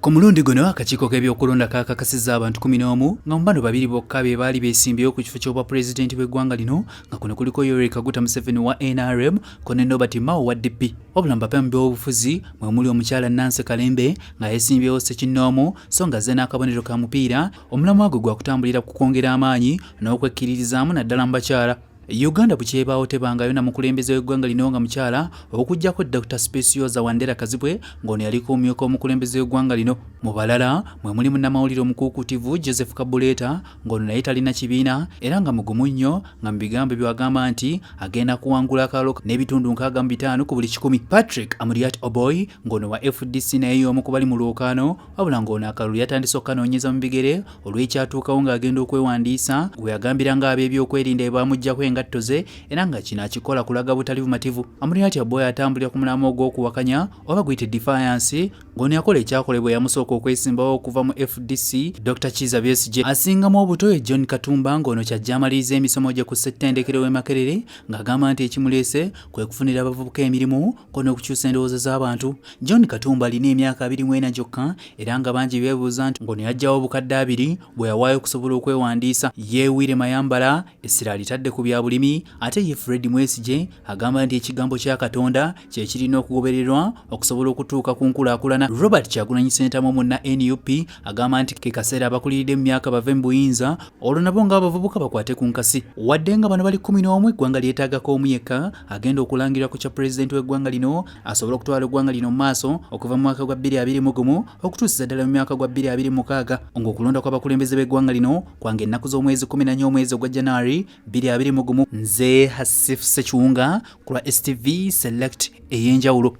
Ku mulundi guno akakiiko k'ebyokulonda kakakasizza abantu 11 nga mu bano babiri bokka be baali beesimbyewo ku kifo ky'obwa pulezidenti w'eggwanga lino nga kuno kuliko Yoweri Kaguta Museveni wa NRM ko ne Norbert Mao wa DP. Wabula bapembe b'obufuzi mwe muli omukyala Nancy Kalembe nga yeesimbyewo Ssekinnoomu so nga azze n'akabonero ka mupiira omulamwa gwe gwa kutambulira ku kwongera amaanyi n'okwekkiririzaamu naddala mu bakyala. Uganda bukyebaawo tebangayo na mukulembeze w'eggwanga lino nga mukyala okuggyako Dr. Specioza Wandera Kazibwe ng'ono yaliko omumyuka omukulembeze w'eggwanga lino. Mu balala mwe muli munnamawulire omukuukutivu Joseph Kabuleta ng'ono naye talina kibiina era nga mugumu nnyo nga mu bigambo byagamba nti agenda kuwangula akalalo n'ebitundu 65 ku buli 100. Patrick Amuriat Oboy ng'ono wa FDC naye y'omu ku bali mu lwokaano wabula ng'ono akalulu yatandise okukanoonyeza mu bigere olw'ekyatuukawo ng'agenda okwewandiisa gwe yagambiranga ab'ebyokwerinda bamuggyako engatto ze era nga kino akikola kulaga butali bumativu. Amuriat Oboy atambulira ku mulamwa ogw'okuwakanya oba guyite defiance ng'ono yakola ekyakolebwa yamusooka okwesimbawo okuva mu FDC Dr. Kizza Besigye. Asingamu obuto John Katumba ng'ono kyajja amaliriza emisomo gye ku ssettendekero w'e Makerere ng'agamba nti ekimuleese kwe kufunira abavubuka emirimu kono okukyusa endowooza z'abantu. John Katumba alina emyaka 24 gyokka era nga bangi beebuuza nti ng'ono yaggyawo obukadde 2 bwe yawaayo okusobola okwewandiisa. Ye Wile Mayambala essira alitadde ku bya bulimi ate ye Fred Mwesigye agamba nti ekigambo kya Katonda kye kirina okugobererwa okusobola okutuuka ku nkulaakulana. Robert Kyagulanyi Ssentamu munna NUP agamba nti ke kaseera abakuliridde mu myaka bave mu buyinza olwo nabo ng'abavubuka bakwate ku nkasi. Wadde nga bano bali 11 eggwanga lyetaagako omu yekka agenda okulangira ku kya pulezidenti w'eggwanga lino asobole okutwala eggwanga lino mu maaso okuva mu mwaka gwa 2021 okutuusiza ddala mu mwaka gwa 2026 ng'okulonda kw'abakulembeze b'eggwanga lino kwange ennaku z'omwezi 14 omwezi ogwa January 2021. Nze Hasif Sekiwunga ku lwa STV Select ey'enjawulo.